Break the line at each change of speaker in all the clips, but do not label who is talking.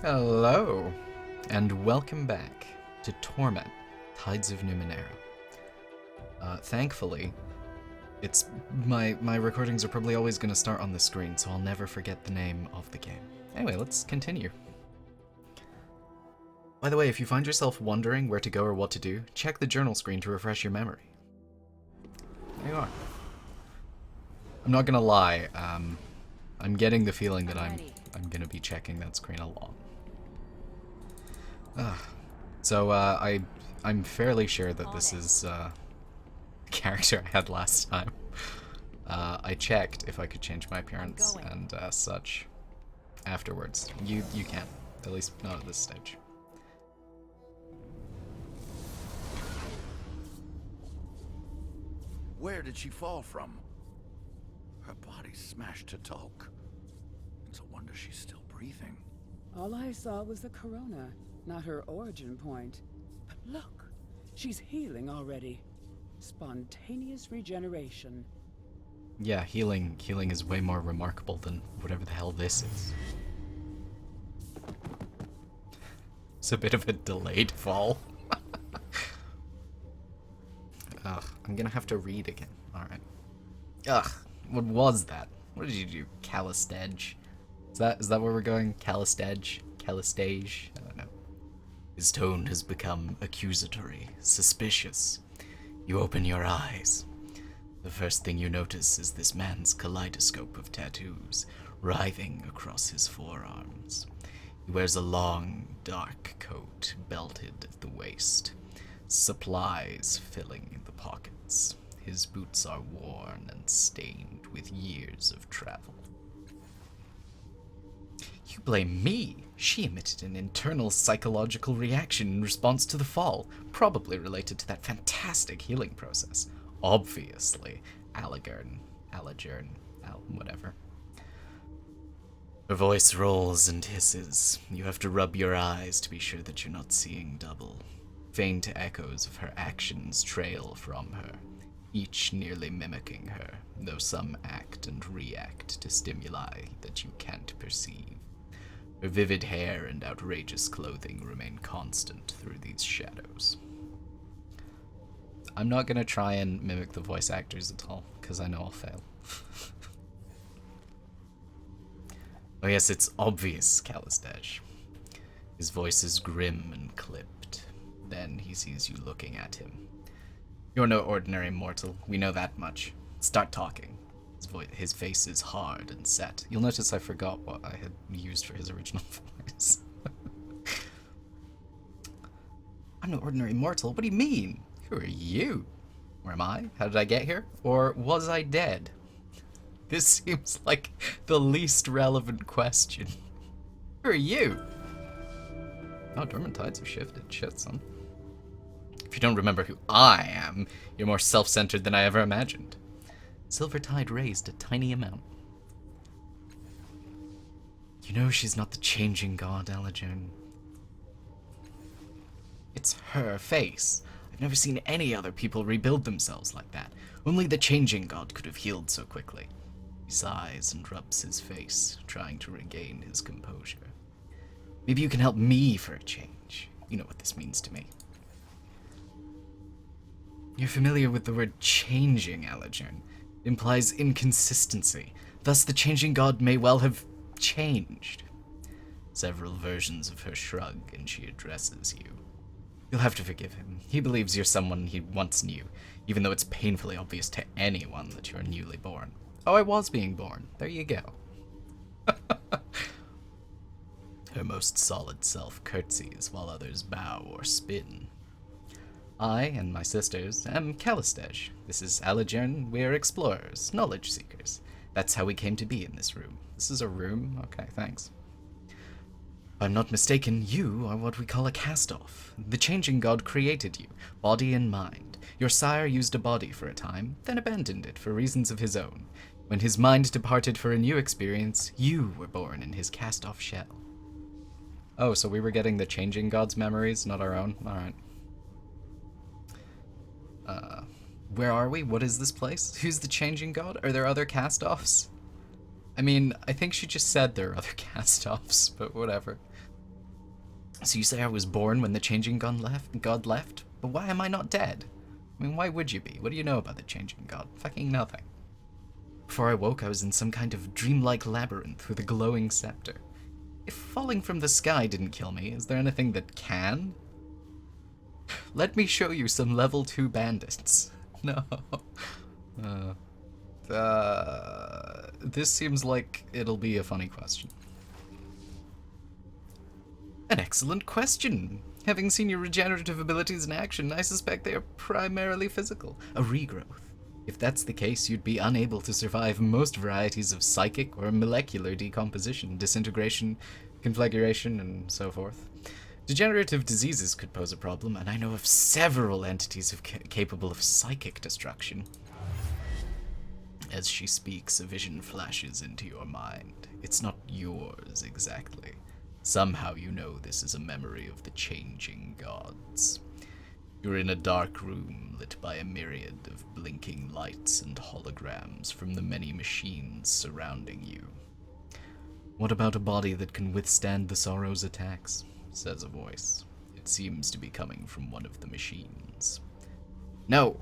Hello, and welcome back to Torment, Tides of Numenera. Thankfully, it's my recordings are probably always going to start on the screen, so I'll never forget the name of the game. Anyway, let's continue. By the way, if you find yourself wondering where to go or what to do, check the journal screen to refresh your memory. There you are. I'm not gonna lie, I'm getting the feeling that I'm gonna be checking that screen a lot. I'm fairly sure that this is the character I had last time. I checked if I could change my appearance and such afterwards. You can't, at least not at this stage.
Where did she fall from? Her body's smashed to talk. It's a wonder she's still breathing.
All I saw was the corona, not her origin point. But look, she's healing already. Spontaneous regeneration.
Yeah, healing is way more remarkable than whatever the hell this is. It's a bit of a delayed fall. Ugh, I'm gonna have to read again. Alright. Ugh, what was that? What did you do? Calistage? Is that where we're going? Calistage? Calistage? I don't know. His tone has become accusatory, suspicious. You open your eyes. The first thing you notice is this man's kaleidoscope of tattoos writhing across his forearms. He wears a long, dark coat, belted at the waist. Supplies filling the pockets. His boots are worn and stained with years of travel. You blame me? She emitted an internal psychological reaction in response to the fall, probably related to that fantastic healing process. Obviously, whatever. Her voice rolls and hisses. You have to rub your eyes to be sure that you're not seeing double. Faint echoes of her actions trail from her, each nearly mimicking her, though some act and react to stimuli that you can't perceive. Her vivid hair and outrageous clothing remain constant through these shadows. I'm not gonna try and mimic the voice actors at all, because I know I'll fail. Oh yes, it's obvious, Calistage. His voice is grim and clipped. Then he sees you looking at him. You're no ordinary mortal, we know that much. Start talking. His face is hard and set. You'll notice I forgot what I had used for his original voice. I'm no ordinary mortal, what do you mean? Who are you? Where am I? How did I get here? Or was I dead? This seems like the least relevant question. Who are you? Oh, dormant tides have shifted. Shit, son. If you don't remember who I am, you're more self-centered than I ever imagined. Silver tide raised a tiny amount. You know she's not the changing god, Alajoun. It's her face. I've never seen any other people rebuild themselves like that. Only the changing god could have healed so quickly. He sighs and rubs his face, trying to regain his composure. Maybe you can help me for a change. You know what this means to me. You're familiar with the word changing, Alajoun. It implies inconsistency. Thus, the changing god may well have changed. Several versions of her shrug, and she addresses you. You'll have to forgive him. He believes you're someone he once knew, even though it's painfully obvious to anyone that you're newly born. Oh, I was being born. There you go. Her most solid self curtsies while others bow or spin. I and my sisters am Calistage. This is Alajoun. We're explorers, knowledge seekers. That's how we came to be in this room. This is a room? Okay, thanks. If I'm not mistaken, you are what we call a cast-off. The changing god created you, body and mind. Your sire used a body for a time, then abandoned it for reasons of his own. When his mind departed for a new experience, you were born in his cast-off shell. Oh, so we were getting the changing god's memories, not our own? Alright. Where are we? What is this place? Who's the changing god? Are there other cast-offs? I mean, I think she just said there are other cast-offs, but whatever. So you say I was born when the changing god left? But why am I not dead? I mean, why would you be? What do you know about the changing god? Fucking nothing. Before I woke, I was in some kind of dreamlike labyrinth with a glowing scepter. If falling from the sky didn't kill me, is there anything that can? Let me show you some level 2 bandits. No. This seems like it'll be a funny question. An excellent question. Having seen your regenerative abilities in action, I suspect they are primarily physical. A regrowth. If that's the case, you'd be unable to survive most varieties of psychic or molecular decomposition, disintegration, conflagration, and so forth. Degenerative diseases could pose a problem, and I know of several entities capable of psychic destruction. As she speaks, a vision flashes into your mind. It's not yours exactly. Somehow you know this is a memory of the changing gods. You're in a dark room lit by a myriad of blinking lights and holograms from the many machines surrounding you. What about a body that can withstand the sorrow's attacks? Says a voice. It seems to be coming from one of the machines. No,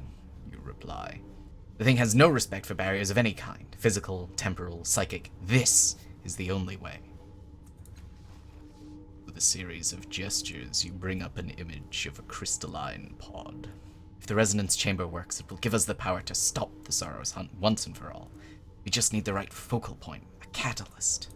you reply. The thing has no respect for barriers of any kind. Physical, temporal, psychic. This is the only way. With a series of gestures, you bring up an image of a crystalline pod. If the resonance chamber works, it will give us the power to stop the Sorrow's hunt once and for all. We just need the right focal point, a catalyst.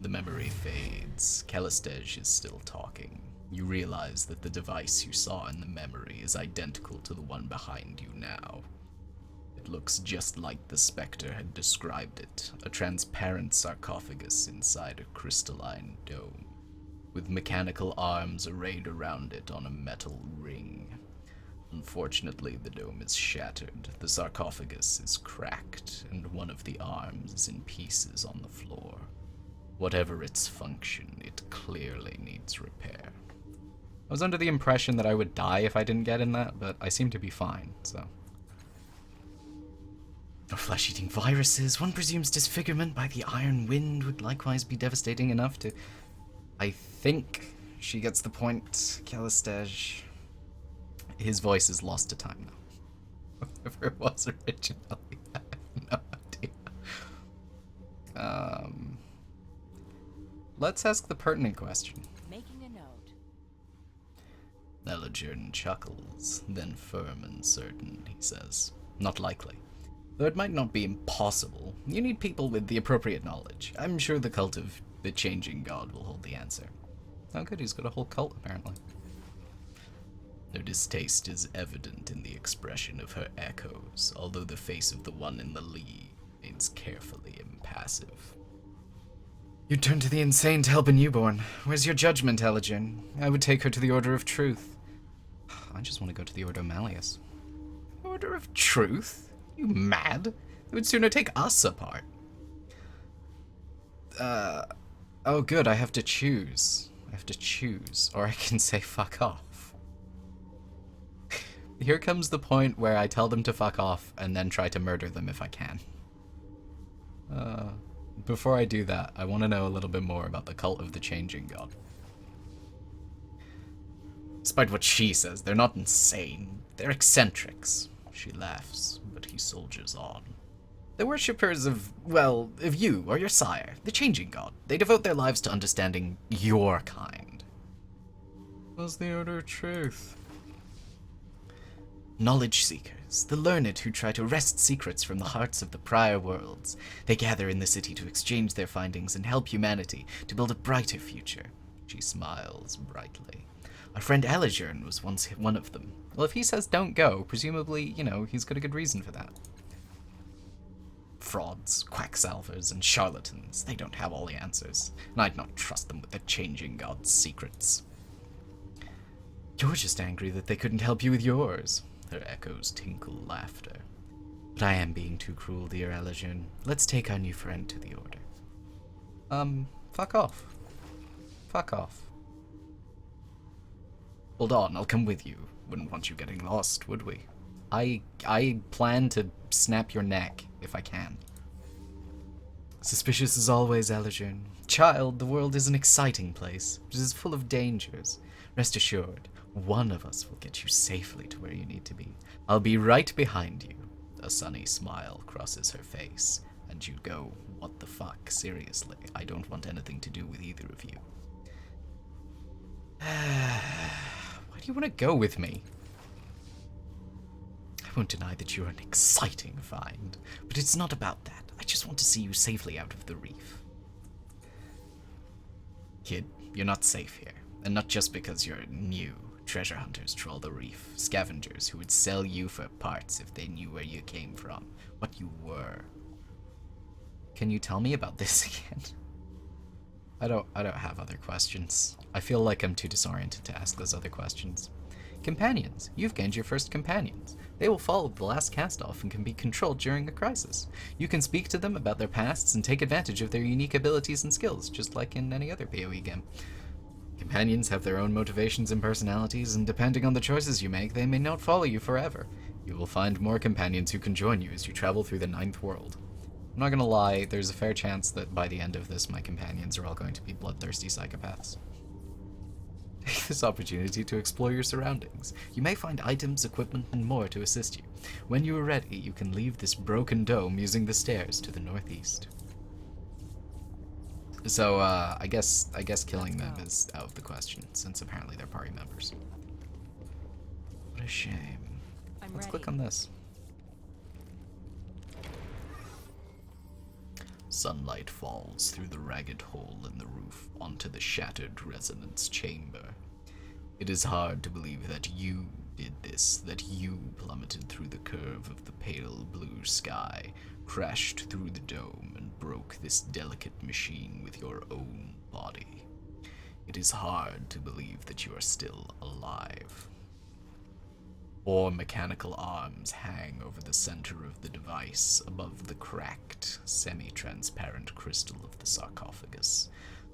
The memory fades. Kalistej is still talking. You realize that the device you saw in the memory is identical to the one behind you now. It looks just like the Spectre had described it, a transparent sarcophagus inside a crystalline dome, with mechanical arms arrayed around it on a metal ring. Unfortunately, the dome is shattered, the sarcophagus is cracked, and one of the arms is in pieces on the floor. Whatever its function, it clearly needs repair. I was under the impression that I would die if I didn't get in that, but I seem to be fine, so... No flesh-eating viruses. One presumes disfigurement by the iron wind would likewise be devastating enough to... I think she gets the point, Kalistej. His voice is lost to time now. Whatever it was originally, I have no idea. Let's ask the pertinent question.
Making a note.
Eligern chuckles, then firm and certain, he says. Not likely. Though it might not be impossible, you need people with the appropriate knowledge. I'm sure the cult of the changing god will hold the answer. Oh good, he's got a whole cult apparently. Her distaste is evident in the expression of her echoes, although the face of the one in the lead remains carefully impassive. You turn to the insane to help a newborn. Where's your judgment, Eligern? I would take her to the Order of Truth. I just want to go to the Order Malleus. Order of Truth? You mad? It would sooner take us apart. Oh good, I have to choose. Or I can say fuck off. Here comes the point where I tell them to fuck off and then try to murder them if I can. Before I do that, I want to know a little bit more about the cult of the changing god. Despite what she says, they're not insane. They're eccentrics. She laughs, but he soldiers on. The worshippers of, well, of you or your sire, the changing god. They devote their lives to understanding your kind. What's the Order of Truth? Knowledge seekers, the learned who try to wrest secrets from the hearts of the prior worlds. They gather in the city to exchange their findings and help humanity to build a brighter future. She smiles brightly. Our friend Eligern was once one of them. Well, if he says don't go, presumably, you know, he's got a good reason for that. Frauds, quacksalvers, and charlatans, they don't have all the answers, and I'd not trust them with the changing god's secrets. You're just angry that they couldn't help you with yours. Her echoes tinkle laughter. But I am being too cruel, dear Eligern. Let's take our new friend to the Order. Fuck off. Fuck off. Hold on, I'll come with you. Wouldn't want you getting lost, would we? I plan to snap your neck if I can. Suspicious as always, Allergen. Child, the world is an exciting place. It is full of dangers. Rest assured, one of us will get you safely to where you need to be. I'll be right behind you. A sunny smile crosses her face, and you go, what the fuck? Seriously, I don't want anything to do with either of you. Why do you want to go with me? I won't deny that you're an exciting find, but it's not about that. I just want to see you safely out of the reef. Kid, you're not safe here, and not just because you're new. Treasure hunters troll the reef, scavengers who would sell you for parts if they knew where you came from, what you were. Can you tell me about this again? I don't have other questions. I feel like I'm too disoriented to ask those other questions. Companions. You've gained your first companions. They will follow the last cast-off and can be controlled during a crisis. You can speak to them about their pasts and take advantage of their unique abilities and skills, just like in any other PoE game. Companions have their own motivations and personalities, and depending on the choices you make, they may not follow you forever. You will find more companions who can join you as you travel through the 9th world. I'm not gonna lie, there's a fair chance that by the end of this, my companions are all going to be bloodthirsty psychopaths. Take this opportunity to explore your surroundings. You may find items, equipment, and more to assist you. When you are ready, you can leave this broken dome using the stairs to the northeast. So, I guess killing them is out of the question, since apparently they're party members. What a shame. Let's click on this. Sunlight falls through the ragged hole in the roof onto the shattered resonance chamber. It is hard to believe that you did this, that you plummeted through the curve of the pale blue sky, crashed through the dome, and broke this delicate machine with your own body. It is hard to believe that you are still alive. 4 mechanical arms hang over the center of the device, above the cracked, semi-transparent crystal of the sarcophagus.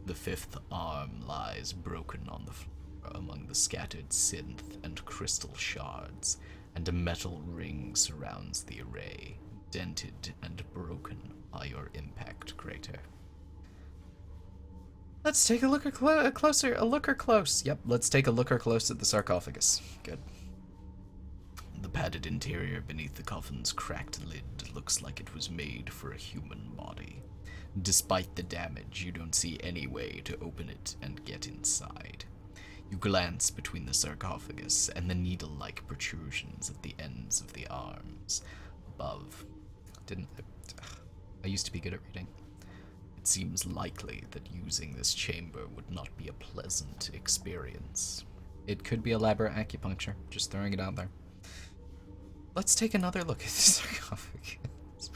The 5th arm lies broken on the floor among the scattered synth and crystal shards, and a metal ring surrounds the array, dented and broken by your impact crater. Let's take a looker close. Yep, let's take a looker close at the sarcophagus. Good. The padded interior beneath the coffin's cracked lid looks like it was made for a human body. Despite the damage, you don't see any way to open it and get inside. You glance between the sarcophagus and the needle-like protrusions at the ends of the arms. Above. I used to be good at reading. It seems likely that using this chamber would not be a pleasant experience. It could be elaborate acupuncture, just throwing it out there. Let's take another look at the sarcophagus.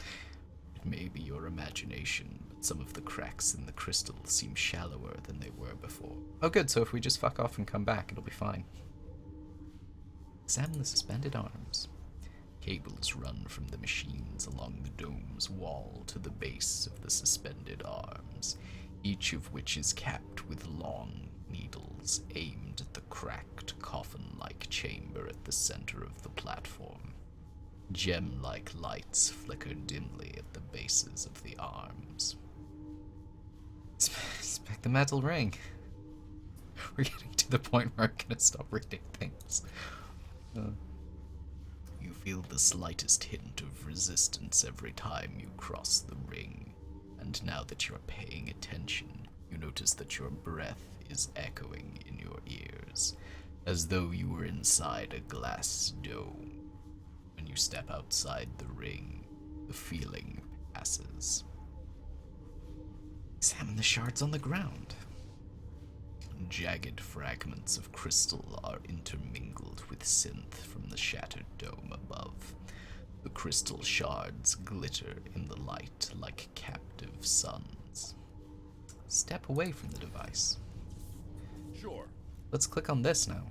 It may be your imagination, but some of the cracks in the crystal seem shallower than they were before. Oh good, so if we just fuck off and come back, it'll be fine. Examine the suspended arms. Cables run from the machines along the dome's wall to the base of the suspended arms, each of which is capped with long needles aimed at the cracked, coffin-like chamber at the center of the platform. Gem-like lights flicker dimly at the bases of the arms. Inspect the metal ring. We're getting to the point where I'm gonna stop reading things. You feel the slightest hint of resistance every time you cross the ring, and now that you're paying attention, you notice that your breath is echoing in your ears, as though you were inside a glass dome. When you step outside the ring, the feeling passes. Examine the shards on the ground. Jagged fragments of crystal are intermingled with synth from the shattered dome above. The crystal shards glitter in the light like captive suns. Step away from the device.
Sure.
Let's click on this now.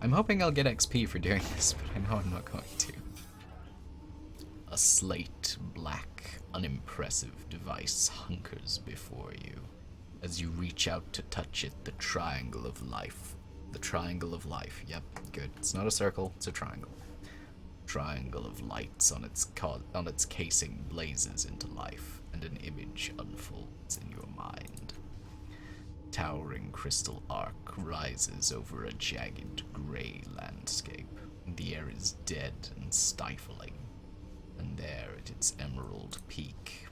I'm hoping I'll get XP for doing this, but I know I'm not going to. A slate, black, unimpressive device hunkers before you. As you reach out to touch it, the triangle of life. The triangle of life, yep, good. It's not a circle, it's a triangle. triangle of lights on its casing blazes into life, and an image unfolds in your mind. Towering crystal arc rises over a jagged gray landscape. The air is dead and stifling, and there at its emerald peak,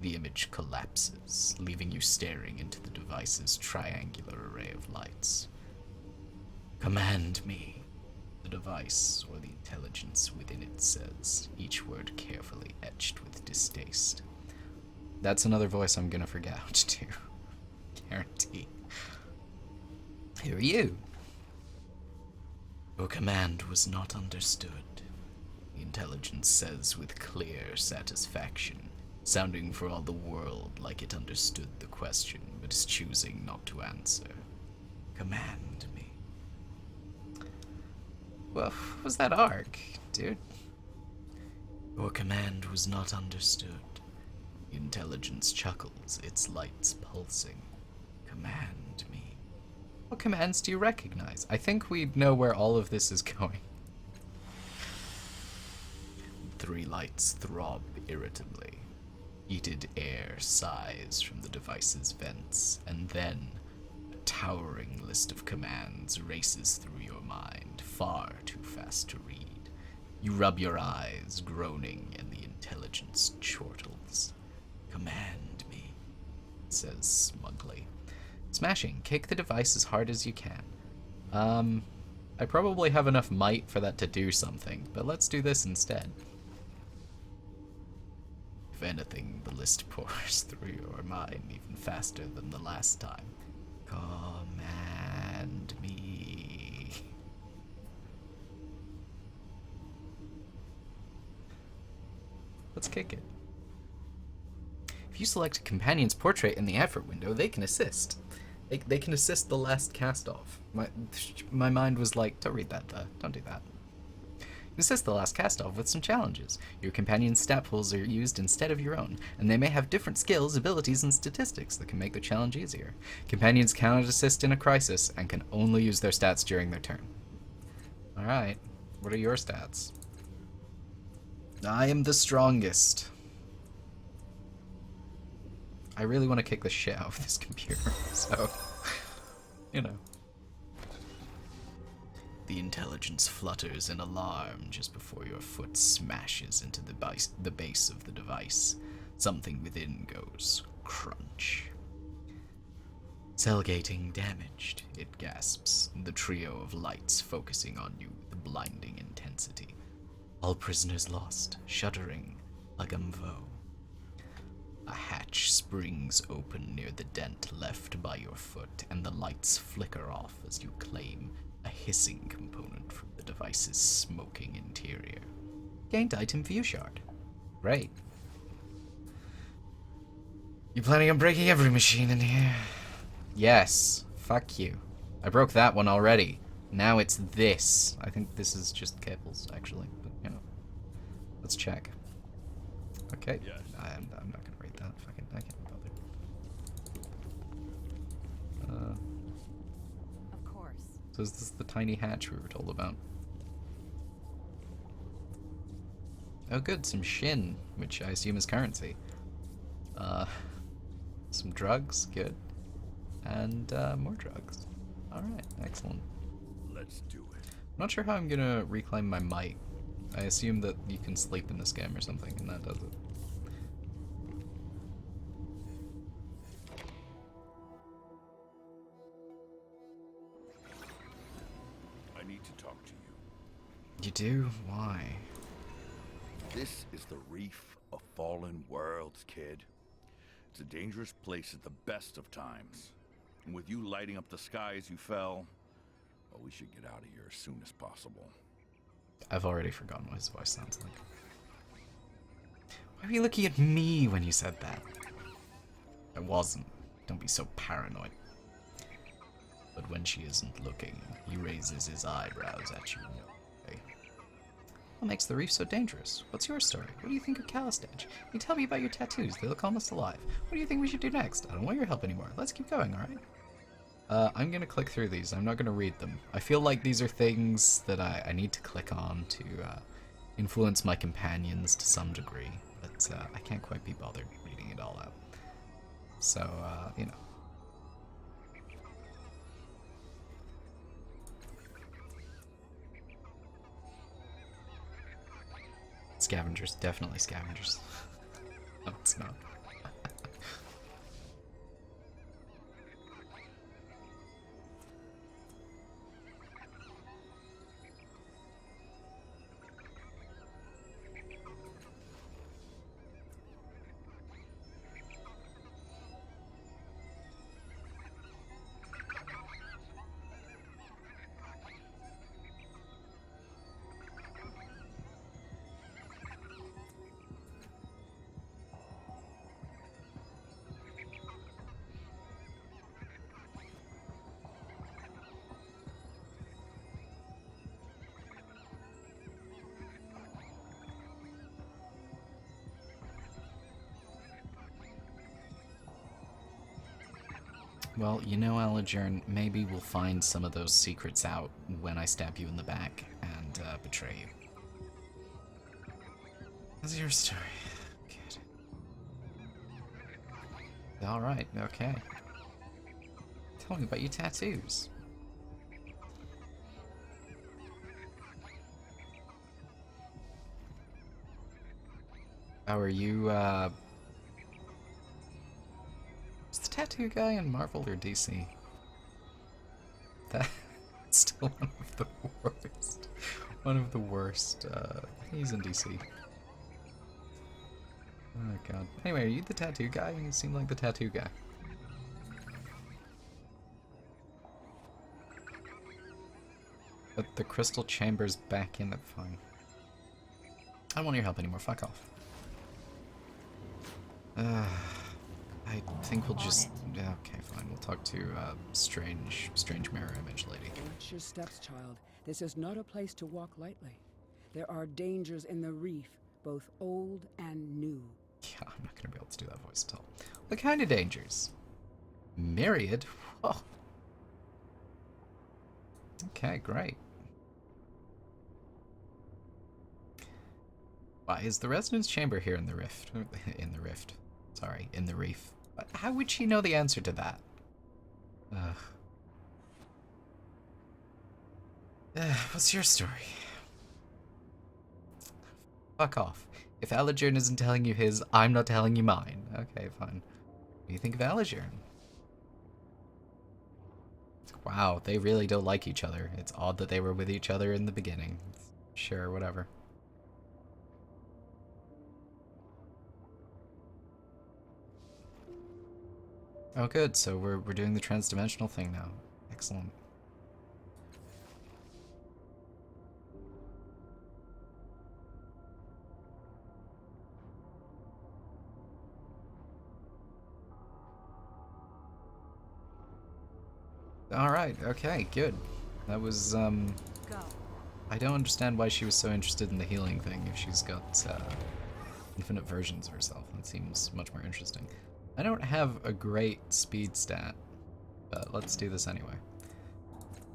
the image collapses, leaving you staring into the device's triangular array of lights. "Command me," the device or the intelligence within it says, each word carefully etched with distaste. That's another voice I'm gonna forget how to do. Guarantee. Who are you? Your command was not understood, the intelligence says with clear satisfaction, sounding for all the world like it understood the question, but is choosing not to answer. Command me. Well, what was that arc, dude? Your command was not understood. The intelligence chuckles, its lights pulsing. Command me. What commands do you recognize? I think we know where all of this is going. 3 lights throb irritably. Heated air sighs from the device's vents, and then a towering list of commands races through your mind, far too fast to read. You rub your eyes, groaning, and the intelligence chortles. Command me, it says smugly. Smashing. Kick the device as hard as you can. I probably have enough might for that to do something, but let's do this instead. If anything, the list pours through your mind even faster than the last time. Command me. Let's kick it. If you select a companion's portrait in the effort window, they can assist. They can assist the last cast-off. My mind was like, don't read that, don't do that. You assist the last cast-off with some challenges. Your companion's stat pools are used instead of your own, and they may have different skills, abilities, and statistics that can make the challenge easier. Companions cannot assist in a crisis, and can only use their stats during their turn. Alright, what are your stats? I am the strongest. I really want to kick the shit out of this computer, so, you know. The intelligence flutters in alarm just before your foot smashes into the base of the device. Something within goes crunch. Cell gating damaged, it gasps, the trio of lights focusing on you with blinding intensity. All prisoners lost, shuddering, Agamvo. A hatch springs open near the dent left by your foot, and the lights flicker off as you claim a hissing component from the device's smoking interior. Gained item view shard. Great. You planning on breaking every machine in here? Yes. Fuck you. I broke that one already. Now it's this. I think this is just cables, actually, but you know. Let's check. Okay. Yes. I'm not gonna read that. I can't be bothered.
Of course.
So is this the tiny hatch we were told about? Oh good, some shin, which I assume is currency. Some drugs, good. And more drugs. Alright, excellent.
Let's do it.
I'm not sure how I'm gonna reclaim my might. I assume that you can sleep in this game or something, and that does it.
I need to talk to you.
You do? Why?
This is the reef of fallen worlds, kid. It's a dangerous place at the best of times. And with you lighting up the sky as you fell, well, we should get out of here as soon as possible.
I've already forgotten what his voice sounds like. Why were you looking at me when you said that? I wasn't. Don't be so paranoid. But when she isn't looking, he raises his eyebrows at you. What makes the reef so dangerous? What's your story? What do you think of Calistedge? You tell me about your tattoos. They look almost alive. What do you think we should do next? I don't want your help anymore. Let's keep going, alright? I'm gonna click through these. I'm not gonna read them. I feel like these are things that I need to click on to influence my companions to some degree, but I can't quite be bothered reading it all out. So, you know. Scavengers, definitely scavengers. No, it's not. Well, you know, Aligern, maybe we'll find some of those secrets out when I stab you in the back and betray you. What's your story? Good. Alright, okay. Tell me about your tattoos. How are you, is the tattoo guy in Marvel or DC? That's still one of the worst. One of the worst. He's in DC. Oh god. Anyway, are you the tattoo guy? You seem like the tattoo guy. But the crystal chamber's back in it. Fine. I don't want your help anymore. Fuck off. I think we'll just... Yeah, okay, fine. We'll talk to strange mirror image lady.
Watch your steps, child. This is not a place to walk lightly. There are dangers in the reef, both old and new.
Yeah, I'm not gonna be able to do that voice at all. What kind of dangers? Myriad? Whoa. Okay, great. Why is the resonance chamber here in the rift? In the rift. Sorry, in the reef. How would she know the answer to that? What's your story? Fuck off. If Aligern isn't telling you his, I'm not telling you mine. Okay, fine. What do you think of Aligern? Wow, they really don't like each other. It's odd that they were with each other in the beginning. Sure, whatever. Oh good, so we're doing the transdimensional thing now. Excellent. Alright, okay, good. That was,
Go.
I don't understand why she was so interested in the healing thing if she's got, infinite versions of herself. That seems much more interesting. I don't have a great speed stat, but let's do this anyway.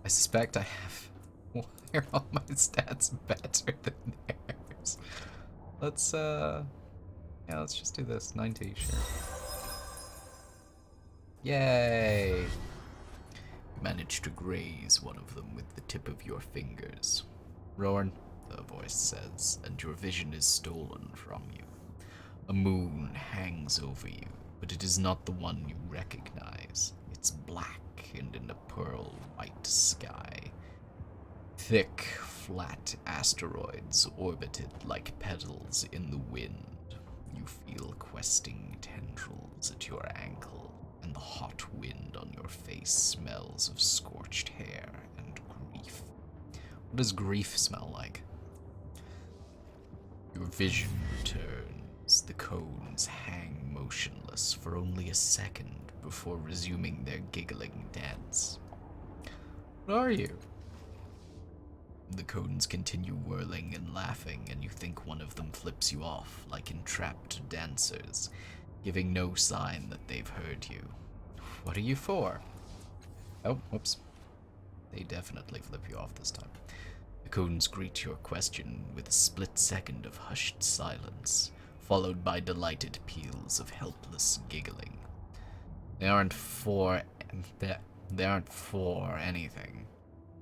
I suspect I have... Why are all my stats better than theirs? Let's, yeah, let's just do this. 90, sure. Yay! You managed to graze one of them with the tip of your fingers. Rorn, the voice says, and your vision is stolen from you. A moon hangs over you, but it is not the one you recognize. It's black and in a pearl white sky. Thick, flat asteroids orbited like petals in the wind. You feel questing tendrils at your ankle, and the hot wind on your face smells of scorched hair and grief. What does grief smell like? Your vision returns. The cones hang motionless for only a second before resuming their giggling dance. What are you? The cones continue whirling and laughing, and you think one of them flips you off like entrapped dancers, giving no sign that they've heard you. What are you for? Oh, whoops. They definitely flip you off this time. The coons greet your question with a split second of hushed silence, followed by delighted peals of helpless giggling. They aren't for anything.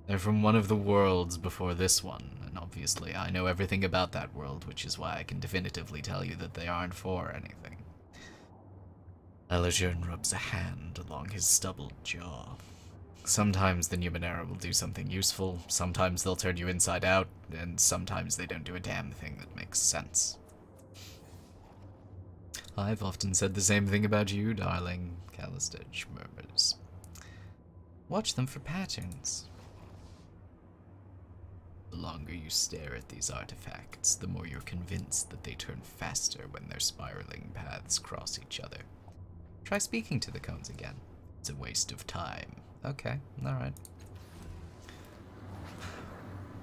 They're from one of the worlds before this one, and obviously I know everything about that world, which is why I can definitively tell you that they aren't for anything. Elajern rubs a hand along his stubbled jaw. Sometimes the Numenera will do something useful, sometimes they'll turn you inside out, and sometimes they don't do a damn thing that makes sense. I've often said the same thing about you, darling, Callistege murmurs. Watch them for patterns. The longer you stare at these artifacts, the more you're convinced that they turn faster when their spiraling paths cross each other. Try speaking to the cones again. It's a waste of time. Okay, alright.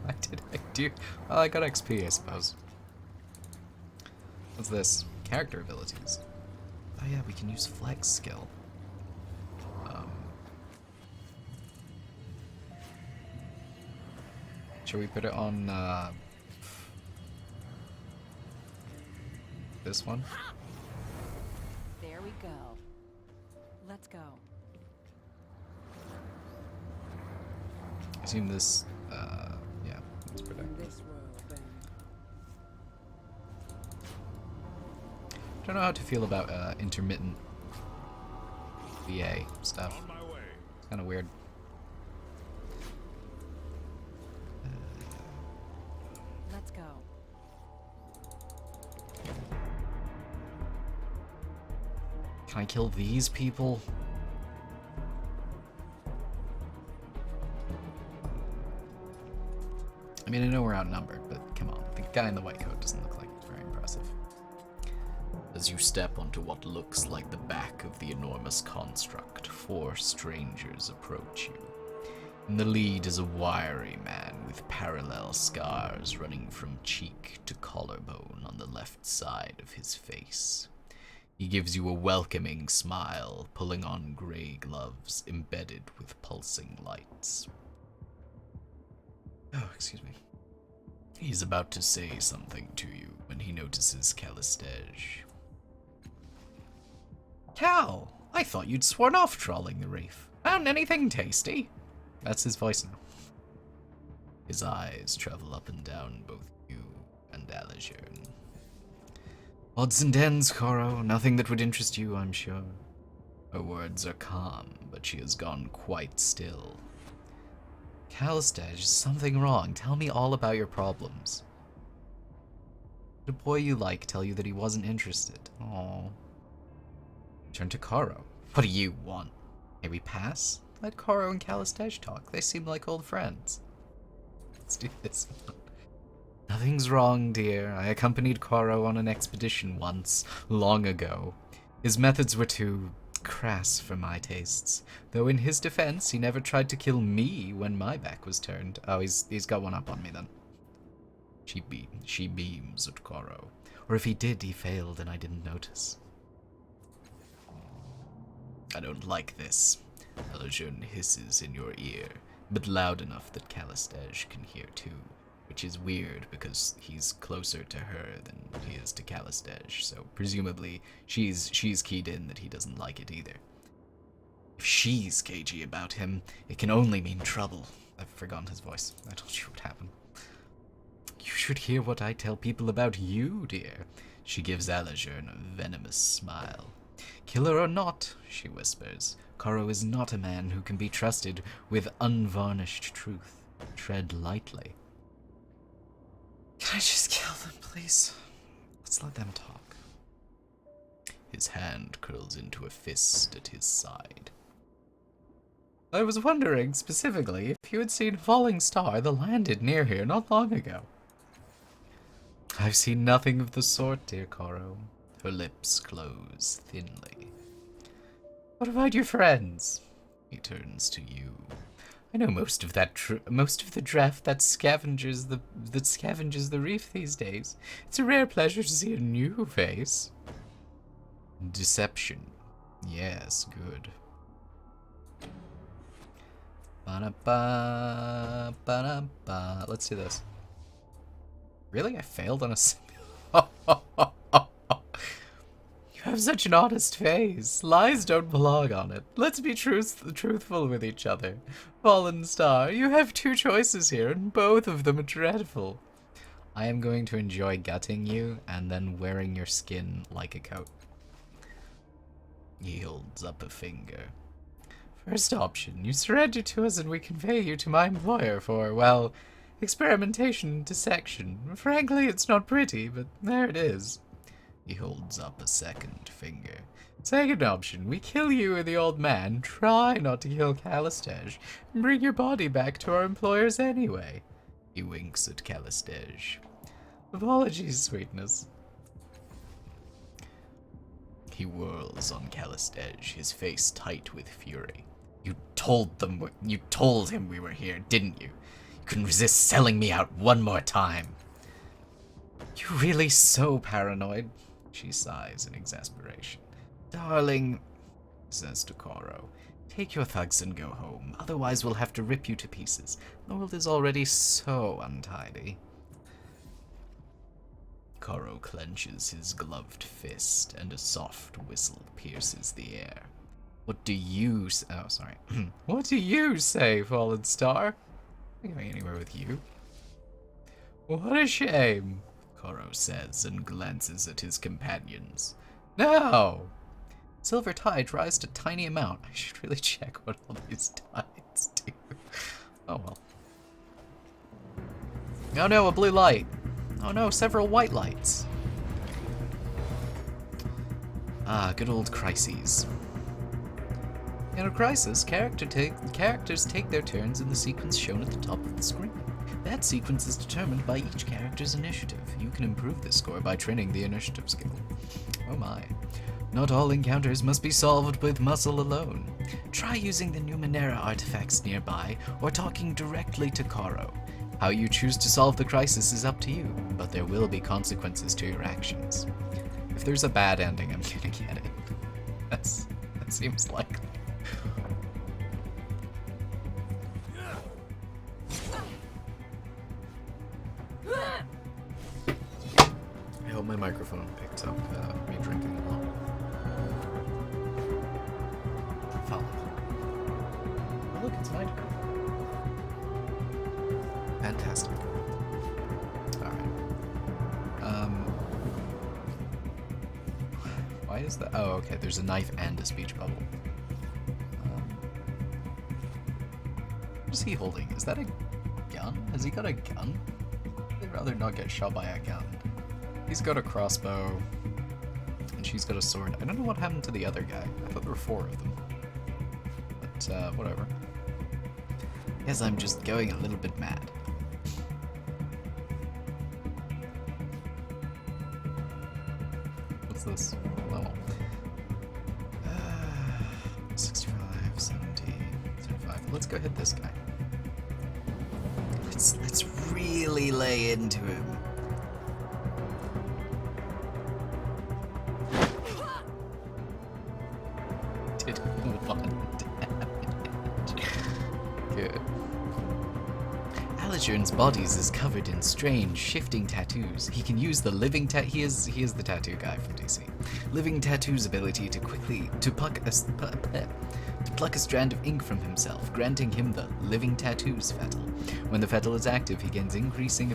Well, I got XP, I suppose. What's this? Character abilities. Oh yeah, we can use flex skill. Should we put it on, this one?
There we go. Let's go.
I assume this, yeah, let's put it
In
on.
this world, then.
Don't know how to feel about, intermittent VA stuff.
On my way.
It's kind of weird.
Let's go.
Can I kill these people? I mean, I know we're outnumbered, but come on. The guy in the white coat doesn't look like he's very impressive. As you step onto what looks like the back of the enormous construct, 4 strangers approach you. In the lead is a wiry man with parallel scars running from cheek to collarbone on the left side of his face. He gives you a welcoming smile, pulling on gray gloves embedded with pulsing lights. Oh, excuse me. He's about to say something to you when he notices Callistege. Cal, I thought you'd sworn off trawling the reef. Found anything tasty? That's his voice now. His eyes travel up and down both you and Elajern. Odds and ends, Coro. Nothing that would interest you, I'm sure. Her words are calm, but she has gone quite still. Callistege, is something wrong? Tell me all about your problems. Did a boy you like tell you that he wasn't interested? Oh. Turn to Coro. What do you want? May we pass? Let Coro and Callistege talk. They seem like old friends. Let's do this one. Nothing's wrong, dear. I accompanied Coro on an expedition once, long ago. His methods were too crass for my tastes. Though in his defense, he never tried to kill me when my back was turned. Oh, he's got one up on me then. She beams at Coro. Or if he did, he failed and I didn't notice. I don't like this. Elajern hisses in your ear, but loud enough that Callistege can hear too. Which is weird because he's closer to her than he is to Callistege, so presumably she's keyed in that he doesn't like it either. If she's cagey about him, it can only mean trouble. I've forgotten his voice. I told you what happened. You should hear what I tell people about you, dear. She gives Elajern a venomous smile. Killer or not, she whispers, Coro is not a man who can be trusted with unvarnished truth. Tread lightly. Can I just kill them, please? Let's let them talk. His hand curls into a fist at his side. I was wondering, specifically, if you had seen a falling star that landed near here not long ago. I've seen nothing of the sort, dear Coro. Her lips close thinly. What about your friends? He turns to you. I know most of the draft that scavenges the reef these days. It's a rare pleasure to see a new face. Deception. Yes, good. Ba-da-ba, ba-da-ba. Let's do this. Really? I failed on a... You have such an honest face. Lies don't belong on it. Let's be truthful with each other. Fallen Star, you have two choices here, and both of them are dreadful. I am going to enjoy gutting you, and then wearing your skin like a coat. He holds up a finger. First option, you surrender to us and we convey you to my employer for, well, experimentation and dissection. Frankly, it's not pretty, but there it is. He holds up a second finger. Second option, we kill you and the old man, try not to kill Calistej, and bring your body back to our employers anyway. He winks at Calistej. Apologies, sweetness. He whirls on Calistej, his face tight with fury. You told him we were here, didn't you? You couldn't resist selling me out one more time. You really so paranoid? She sighs in exasperation. Darling, says Takoro, take your thugs and go home, otherwise we'll have to rip you to pieces. The world is already so untidy. Koro clenches his gloved fist, and a soft whistle pierces the air. What do you What do you say, Fallen Star? I'm not going anywhere with you. What a shame, Koro says and glances at his companions. No! Silver tide rise a tiny amount. I should really check what all these tides do. Oh well. Oh no, a blue light. Oh no, several white lights. Ah, good old crises. In a crisis, characters take their turns in the sequence shown at the top of the screen. That sequence is determined by each character's initiative. You can improve this score by training the initiative skill. Oh my. Not all encounters must be solved with muscle alone. Try using the Numenera artifacts nearby, or talking directly to Koro. How you choose to solve the crisis is up to you, but there will be consequences to your actions. If there's a bad ending, I'm gonna get it. That seems likely. I hope my microphone picked up me drinking a lot. Follow. Oh, look, it's my turn. Fantastic. Alright. Why is that? Oh, okay, there's a knife and a speech bubble. What is he holding? Is that a gun? Has he got a gun? I'd rather not get shot by a gun. He's got a crossbow, and she's got a sword. I don't know what happened to the other guy. I thought there were 4 of them. But, whatever. Guess I'm just going a little bit mad. What's this? Level. 65, 70, 75. Let's go hit this guy. Let's really lay into him. Did 1 damage. Good. Alijern's body is covered in strange, shifting tattoos. He can use the living he is the tattoo guy from DC. Living tattoo's ability to pluck a strand of ink from himself, granting him the living tattoos fettle. When the fettle is active, he gains increasing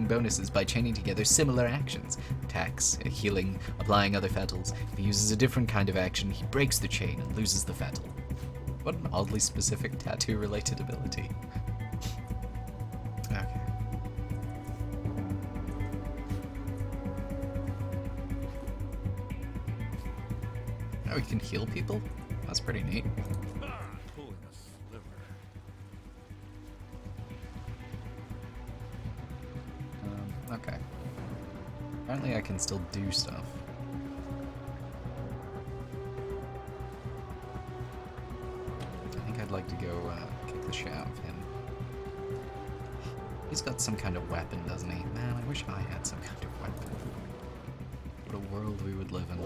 bonuses by chaining together similar actions. Attacks, healing, applying other fettles. If he uses a different kind of action, he breaks the chain and loses the fettle. What an oddly specific tattoo-related ability. Okay. Oh, he can heal people? That's pretty neat.
Pulling a sliver.
Okay. Apparently I can still do stuff. I think I'd like to go kick the shit out of him. He's got some kind of weapon, doesn't he? Man, I wish I had some kind of weapon. What a world we would live in.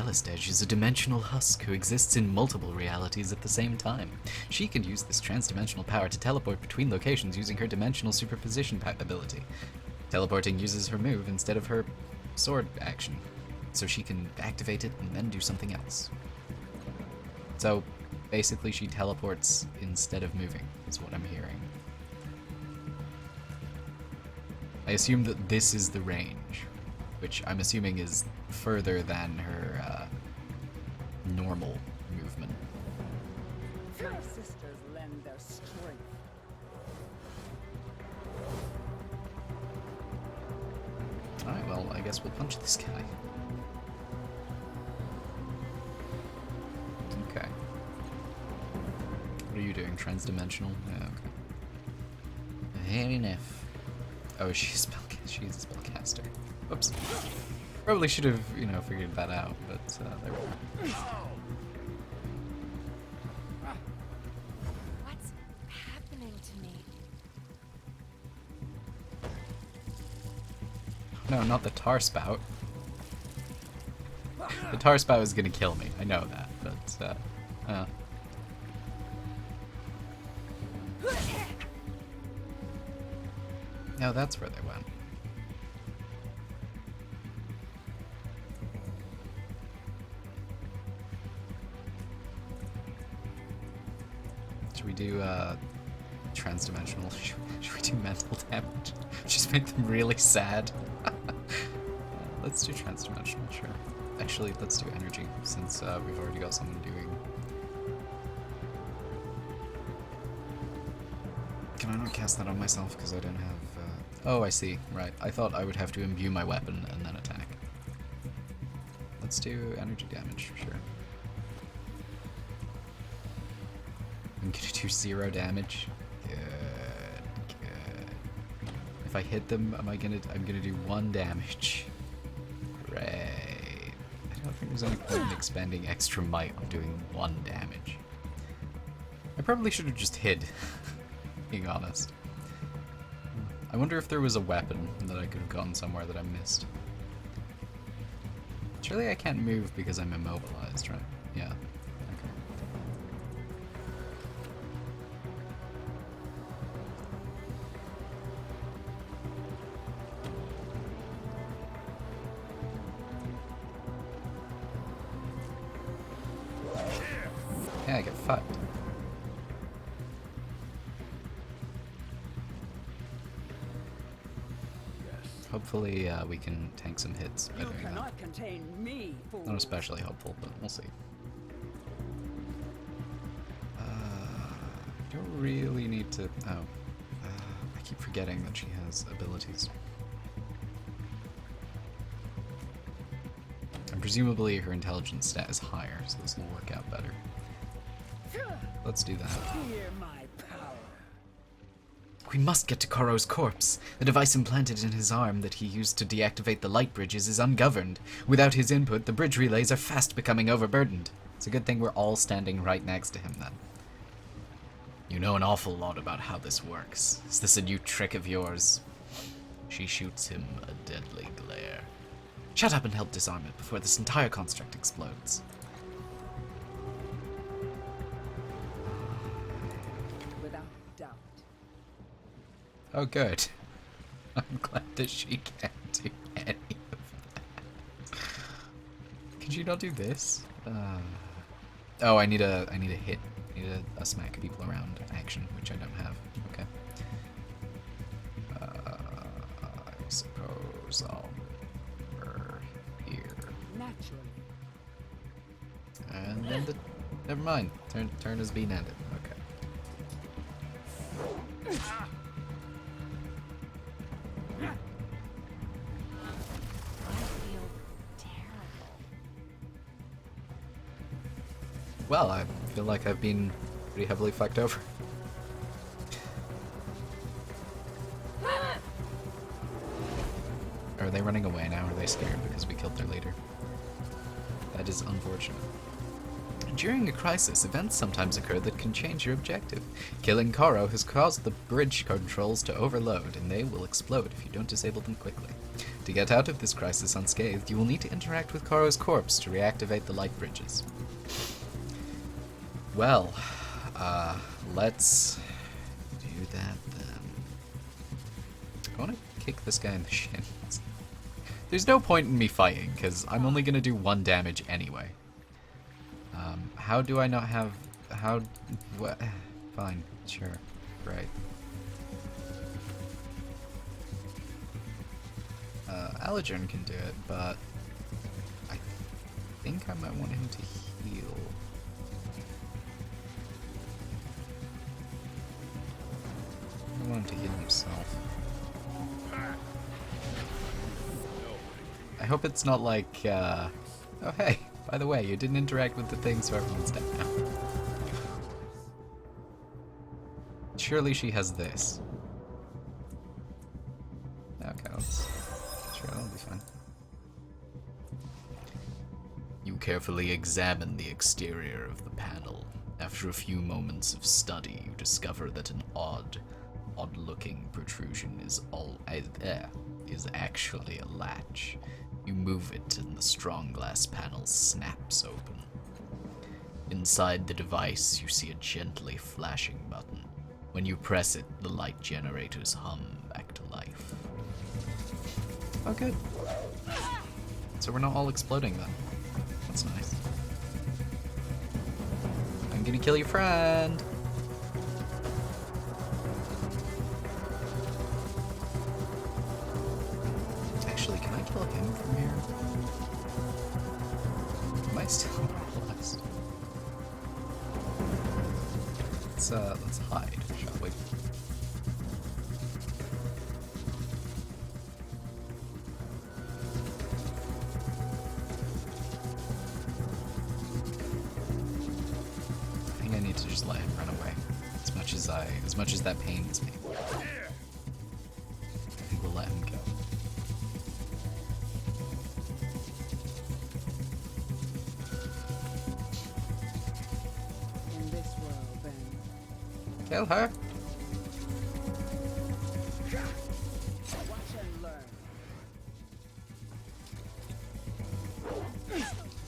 Callistedge is a dimensional husk who exists in multiple realities at the same time. She can use this transdimensional power to teleport between locations using her dimensional superposition ability. Teleporting uses her move instead of her sword action, so she can activate it and then do something else. So, basically she teleports instead of moving, is what I'm hearing. I assume that this is the range, which I'm assuming is further than her normal movement.
Your sisters lend their strength.
Alright, well, I guess we'll punch this guy. Okay. What are you doing? Transdimensional? Yeah, okay. Fair enough. Oh, she's a spellcaster. Whoops. Probably should have, figured that out, but there we go.
What's happening to me?
No, not the tar spout. The tar spout is gonna kill me. I know that, but no, that's where they went. Should we do transdimensional? Should we do mental damage? Just make them really sad. Let's do transdimensional, sure. Actually, let's do energy, since we've already got someone doing... Can I not cast that on myself because I don't have... Oh, I see. Right. I thought I would have to imbue my weapon and then attack. Let's do energy damage, sure. I'm gonna do 0 damage. Good, good. If I hit them, I'm gonna do 1 damage. Great. I don't think there's any point in expending extra might on doing 1 damage. I probably should have just hid, being honest. I wonder if there was a weapon that I could have gotten somewhere that I missed. Surely I can't move because I'm immobilized, right? Yeah. Okay. Yeah, I get fucked. Hopefully we can tank some hits by
You
doing that.
cannot contain me, fool.
Not especially hopeful, but we'll see. I don't really need to... Oh. I keep forgetting that she has abilities. And presumably her intelligence stat is higher, so this will work out better. Let's do that.
Fear my power.
We must get to Koro's corpse. The device implanted in his arm that he used to deactivate the light bridges is ungoverned. Without his input, the bridge relays are fast becoming overburdened. It's a good thing we're all standing right next to him, then. You know an awful lot about how this works. Is this a new trick of yours? She shoots him a deadly glare. Shut up and help disarm it before this entire construct explodes.
Without doubt.
Oh, good. I'm glad that she can't do any of that. Can she not do this? Oh, I need a hit. I need a smack people around action, which I don't have. Okay. I suppose I'll move her here.
Naturally.
And then never mind. Turn has been ended. Okay.
I feel terrible.
Well, I feel like I've been pretty heavily fucked over. Are they running away now? Are they scared because we killed their leader? That is unfortunate. During a crisis, events sometimes occur that can change your objective. Killing Karo has caused the bridge controls to overload, and they will explode if you don't disable them quickly. To get out of this crisis unscathed, you will need to interact with Karo's corpse to reactivate the light bridges. Well, let's do that then. I want to kick this guy in the shins. There's no point in me fighting, because I'm only going to do 1 damage anyway. How do I not have... How... What? Fine, sure, right. Allergen can do it, but I think I might want him to heal. I want him to heal himself. I hope it's not like, oh hey, by the way, you didn't interact with the thing, so everyone's dead now. Surely she has this. Okay, sure, that'll be fine. You carefully examine the exterior of the panel. After a few moments of study, you discover that an odd-looking protrusion is actually a latch. You move it and the strong glass panel snaps open. Inside the device, you see a gently flashing button. When you press it, the light generators hum back to life. Oh, good. So we're not all exploding then. That's nice. I'm gonna kill your friend! Actually, can I kill him from here? Am I still lost? Let's hide, shall we? I think I need to just let him run away. As much as that pains me. I think we'll let him go.
In this world, then.
Kill her!
Watch and learn.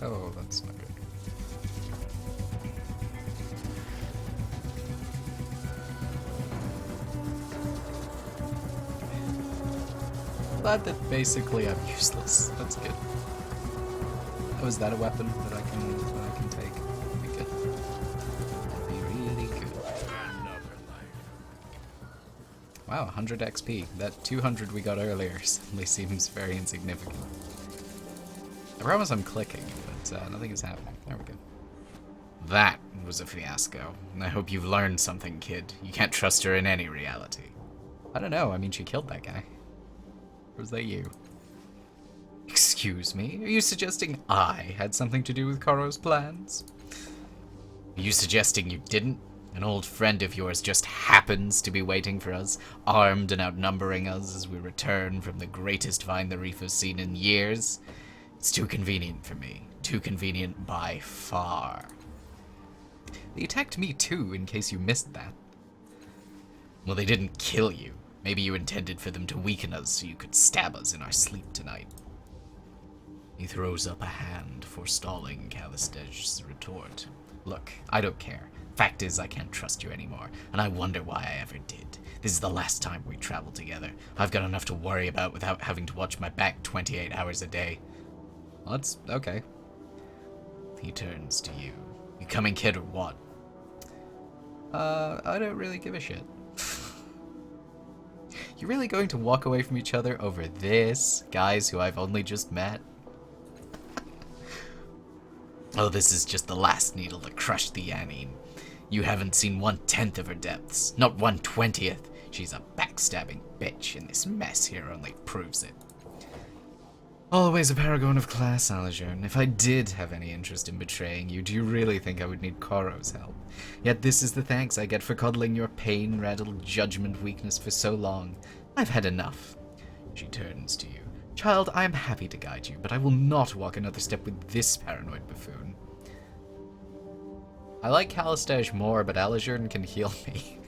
Oh, that's not good. Glad that basically I'm useless. That's good. Oh, is that a weapon that I can take? That'd be good. That'd be really good. Wow, 100 XP. That 200 we got earlier suddenly seems very insignificant. I promise I'm clicking, but nothing is happening. There we go. That was a fiasco. I hope you've learned something, kid. You can't trust her in any reality. I don't know. I mean, she killed that guy. Or was that you? Excuse me? Are you suggesting I had something to do with Karo's plans? Are you suggesting you didn't? An old friend of yours just happens to be waiting for us, armed and outnumbering us as we return from the greatest find the reef has seen in years? It's too convenient for me. Too convenient by far. They attacked me too, in case you missed that. Well, they didn't kill you. Maybe you intended for them to weaken us so you could stab us in our sleep tonight. He throws up a hand, forestalling Calistej's retort. Look, I don't care. Fact is, I can't trust you anymore, and I wonder why I ever did. This is the last time we travel together. I've got enough to worry about without having to watch my back 28 hours a day. Well, that's okay. He turns to you. You coming, kid, or what? I don't really give a shit. You're really going to walk away from each other over this? Guys who I've only just met? Oh, this is just the last needle that crushed the Yanine. You haven't seen 1/10 of her depths, not 1/20th. She's a backstabbing bitch, and this mess here only proves it. Always a paragon of class, Alajourne. If I did have any interest in betraying you, do you really think I would need Karo's help? Yet this is the thanks I get for coddling your pain-rattled judgment weakness for so long. I've had enough. She turns to you. Child, I am happy to guide you, but I will not walk another step with this paranoid buffoon. I like Calistage more, but Alijourn can heal me.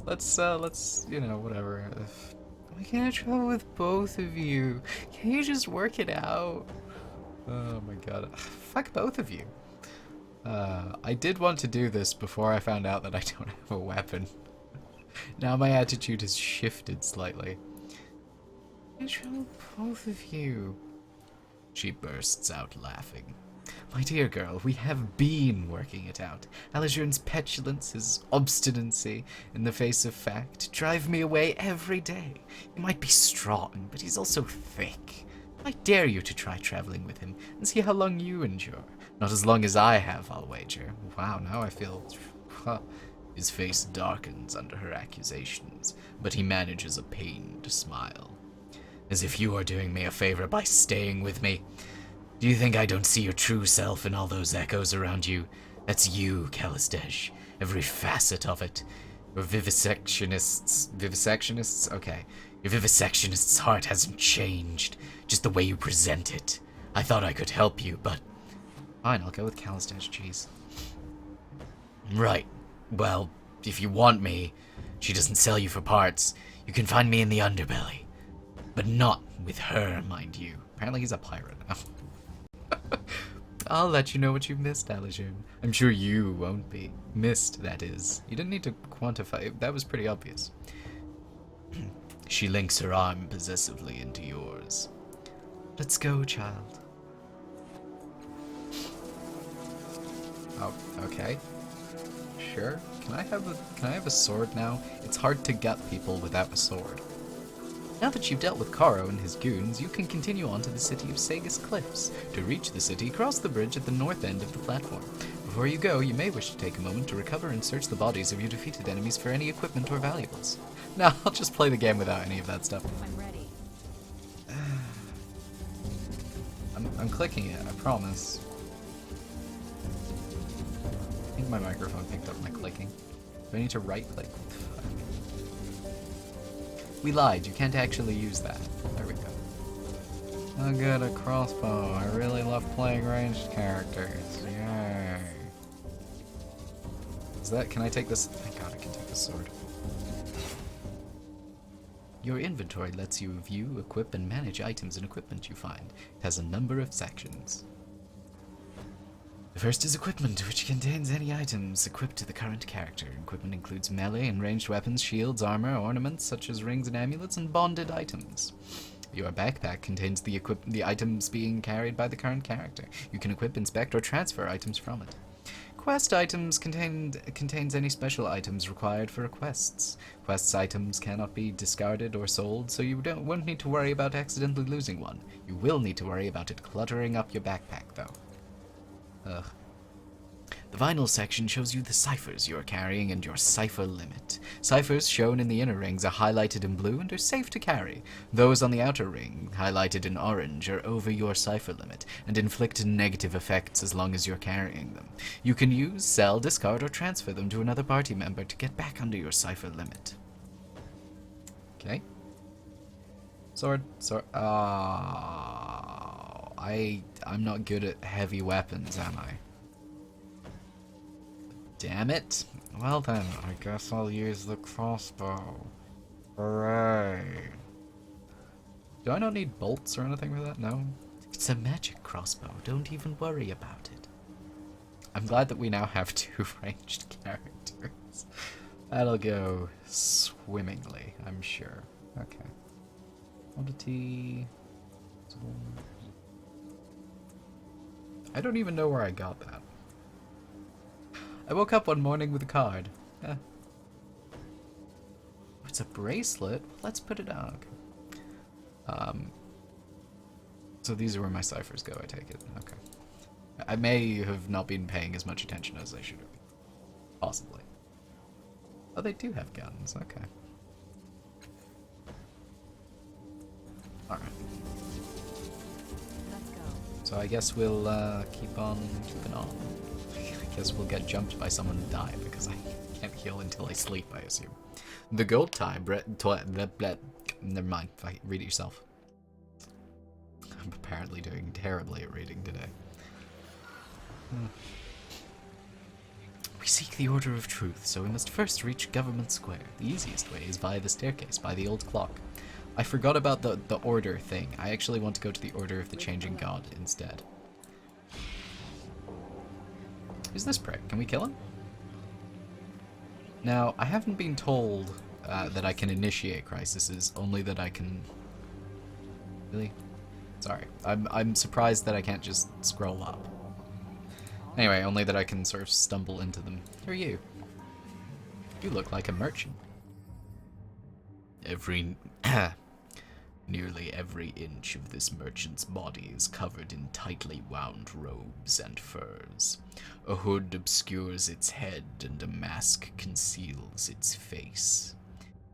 let's, you know, whatever. Why can't I travel with both of you? Can you just work it out? Oh my god. Fuck both of you. I did want to do this before I found out that I don't have a weapon. Now my attitude has shifted slightly. I travel with both of you. She bursts out laughing. My dear girl, we have been working it out. Alijourn's petulance, his obstinacy in the face of fact, drive me away every day. He might be strong, but he's also thick. I dare you to try traveling with him and see how long you endure. Not as long as I have, I'll wager. Wow, now I feel... His face darkens under her accusations, but he manages a pained smile. As if you are doing me a favor by staying with me. Do you think I don't see your true self in all those echoes around you? That's you, Calistage. Every facet of it. Your vivisectionists? Okay. Your vivisectionist's heart hasn't changed. Just the way you present it. I thought I could help you, but... Fine, I'll go with Calistage, jeez. Right. Well, if you want me, she doesn't sell you for parts. You can find me in the underbelly. But not with her, mind you. Apparently he's a pirate now. I'll let you know what you missed, Alijourn. I'm sure you won't be. Missed, that is. You didn't need to quantify it. That was pretty obvious. She links her arm possessively into yours. Let's go, child. Oh, okay. Sure. Can I have a sword now? It's hard to gut people without a sword. Now that you've dealt with Karo and his goons, you can continue on to the city of Sagus Cliffs. To reach the city, cross the bridge at the north end of the platform. Before you go, you may wish to take a moment to recover and search the bodies of your defeated enemies for any equipment or valuables. Now, I'll just play the game without any of that stuff.
I'm ready.
I'm clicking it, I promise. I think my microphone picked up my clicking. Do I need to right-click? We lied, you can't actually use that. There we go. I'll get a crossbow. I really love playing ranged characters. Yay. Is that, can I take this? Thank god I can take this sword. Your inventory lets you view, equip, and manage items and equipment you find. It has a number of sections. The first is equipment, which contains any items equipped to the current character. Equipment includes melee and ranged weapons, shields, armor, ornaments such as rings and amulets, and bonded items. Your backpack contains the items being carried by the current character. You can equip, inspect, or transfer items from it. Quest items contains any special items required for quests. Quests items cannot be discarded or sold, so you won't need to worry about accidentally losing one. You will need to worry about it cluttering up your backpack, though. Ugh. The vinyl section shows you the ciphers you are carrying and your cipher limit. Ciphers shown in the inner rings are highlighted in blue and are safe to carry. Those on the outer ring, highlighted in orange, are over your cipher limit and inflict negative effects as long as you're carrying them. You can use, sell, discard, or transfer them to another party member to get back under your cipher limit. Okay. Sword. I'm not good at heavy weapons, am I? Damn it. Well then, I guess I'll use the crossbow. Hooray. Do I not need bolts or anything for that? No? It's a magic crossbow. Don't even worry about it. I'm glad that we now have 2 ranged characters. That'll go swimmingly, I'm sure. Okay. Quantity... I don't even know where I got that. I woke up one morning with a card. Oh, it's a bracelet? Let's put it on. Okay. So these are where my ciphers go, I take it. Okay. I may have not been paying as much attention as I should have. Possibly. Oh, they do have guns. Okay. Alright.
Let's go.
So I guess we'll keep on keeping on. I guess we'll get jumped by someone and die because I can't heal until I sleep, I assume. The gold tie, never mind, read it yourself. I'm apparently doing terribly at reading today. We seek the Order of Truth, so we must first reach Government Square. The easiest way is via the staircase, by the old clock. I forgot about the order thing. I actually want to go to the Order of the Changing God instead. Who's this prick? Can we kill him? Now, I haven't been told that I can initiate crises, only that I can... Really? Sorry. I'm surprised that I can't just scroll up. Anyway, only that I can sort of stumble into them. Who are you? You look like a merchant. Nearly every inch of this merchant's body is covered in tightly wound robes and furs. A hood obscures its head and a mask conceals its face.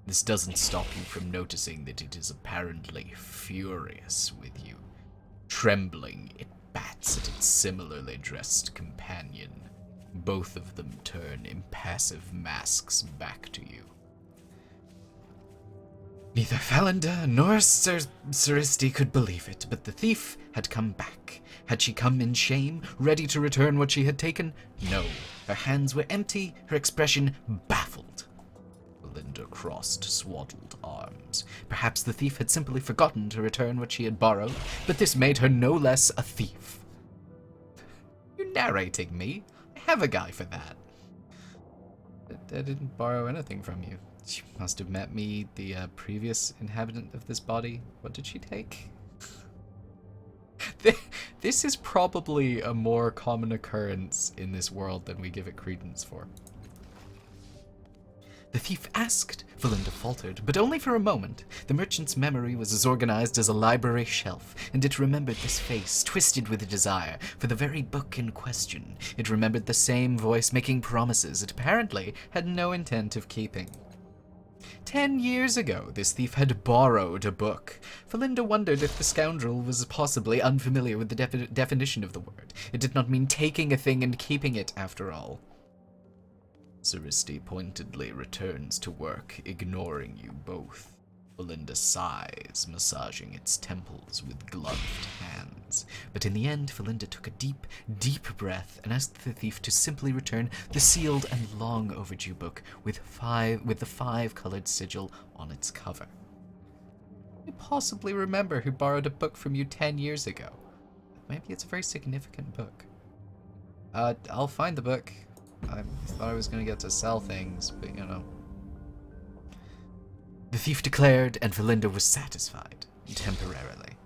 This doesn't stop you from noticing that it is apparently furious with you. Trembling, it bats at its similarly dressed companion. Both of them turn impassive masks back to you. Neither Falinda nor Ciristi could believe it, but the thief had come back. Had she come in shame, ready to return what she had taken? No. Her hands were empty, her expression baffled. Belinda crossed swaddled arms. Perhaps the thief had simply forgotten to return what she had borrowed, but this made her no less a thief. You're narrating me? I have a guy for that. I didn't borrow anything from you. She must have met me, the previous inhabitant of this body. What did she take? This is probably a more common occurrence in this world than we give it credence for. The thief asked, Valinda faltered, but only for a moment. The merchant's memory was as organized as a library shelf, and it remembered this face, twisted with a desire for the very book in question. It remembered the same voice making promises it apparently had no intent of keeping. 10 years ago, this thief had borrowed a book. Valinda wondered if the scoundrel was possibly unfamiliar with the definition of the word. It did not mean taking a thing and keeping it, after all. Ciristi pointedly returns to work, ignoring you both. Valinda sighs, massaging its temples with gloved hands. But in the end, Valinda took a deep, deep breath and asked the thief to simply return the sealed and long overdue book with the 5-colored sigil on its cover. You possibly remember who borrowed a book from you 10 years ago. Maybe it's a very significant book. I'll find the book. I thought I was going to get to sell things, but you know. The thief declared, and Valinda was satisfied, temporarily.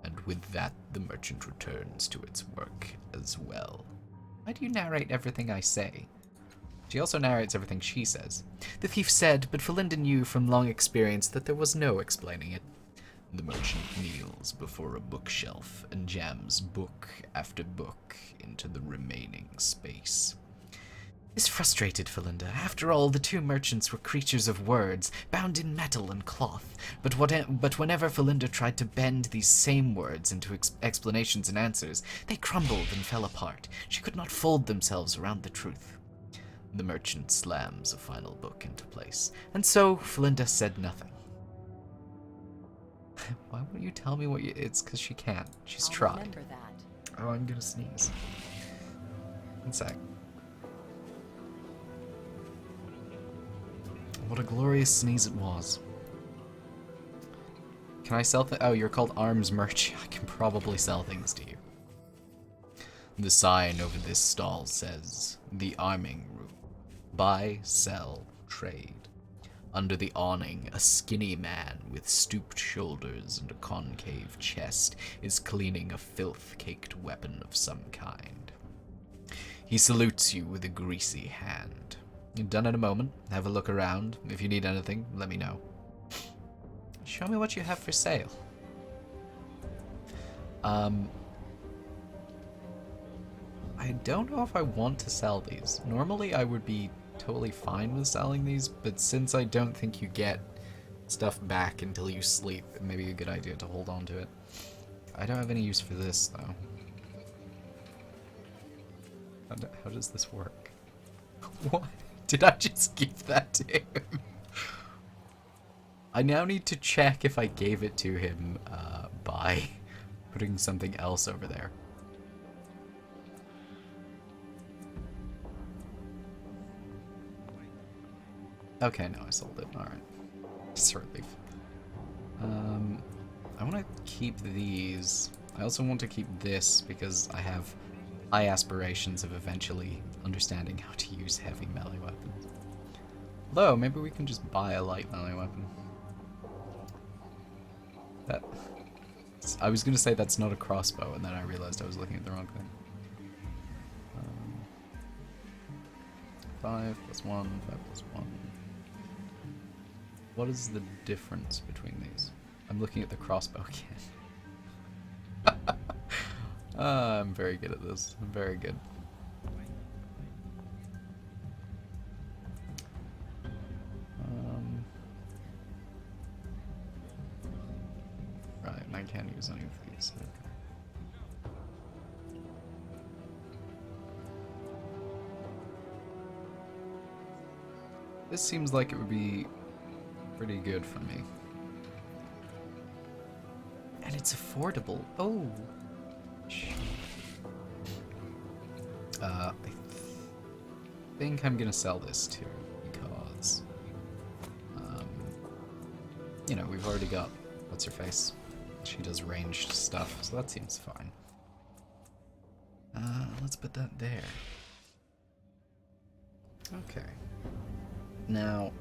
And with that, the merchant returns to its work as well. Why do you narrate everything I say? She also narrates everything she says. The thief said, but Valinda knew from long experience that there was no explaining it. The merchant kneels before a bookshelf and jams book after book into the remaining space. This frustrated Valinda. After all, the two merchants were creatures of words, bound in metal and cloth. But whenever Valinda tried to bend these same words into explanations and answers, they crumbled and fell apart. She could not fold themselves around the truth. The merchant slams a final book into place, and so Valinda said nothing. Why won't you tell me what you... It's because she can't. She's tried.
Remember that.
Oh, I'm gonna sneeze. One sec. What a glorious sneeze it was. Can I sell oh, you're called Arms Merch. I can probably sell things to you. The sign over this stall says, The Arming Room. Buy, sell, trade. Under the awning, a skinny man with stooped shoulders and a concave chest is cleaning a filth-caked weapon of some kind. He salutes you with a greasy hand. You're done in a moment. Have a look around. If you need anything, let me know. Show me what you have for sale. I don't know if I want to sell these. Normally I would be totally fine with selling these, but since I don't think you get stuff back until you sleep, it may be a good idea to hold on to it. I don't have any use for this, though. How does this work? What? Did I just give that to him? I now need to check if I gave it to him by putting something else over there. Okay, no, I sold it. Alright. It's a relief. I want to keep these. I also want to keep this because I have high aspirations of eventually understanding how to use heavy melee weapons. Although, maybe we can just buy a light melee weapon. That... I was going to say that's not a crossbow, and then I realized I was looking at the wrong thing. 5 + 1, 5 + 1. What is the difference between these? I'm looking at the crossbow again. I'm very good at this. I'm very good. Right, and I can't use any of these. Okay. This seems like it would be pretty good for me. And it's affordable. Oh. I think I'm gonna sell this too, because, you know, we've already got, what's her face? She does ranged stuff, so that seems fine. Let's put that there. Okay. Now,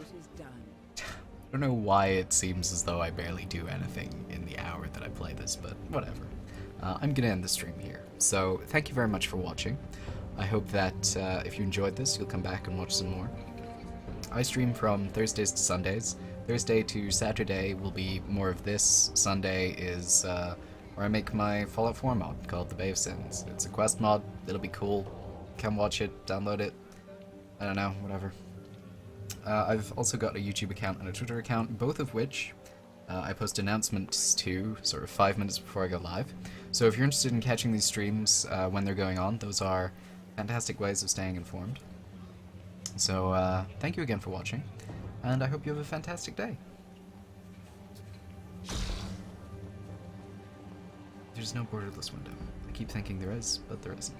It is done.
I don't know why it seems as though I barely do anything in the hour that I play this, but whatever. I'm gonna end the stream here. So, thank you very much for watching. I hope that if you enjoyed this, you'll come back and watch some more. I stream from Thursdays to Sundays. Thursday to Saturday will be more of this. Sunday is where I make my Fallout 4 mod called The Bay of Sins. It's a quest mod. It'll be cool. Come watch it, download it. I don't know, whatever. I've also got a YouTube account and a Twitter account, both of which I post announcements to sort of 5 minutes before I go live. So if you're interested in catching these streams when they're going on, those are fantastic ways of staying informed. So thank you again for watching, and I hope you have a fantastic day. There's no borderless window. I keep thinking there is, but there isn't.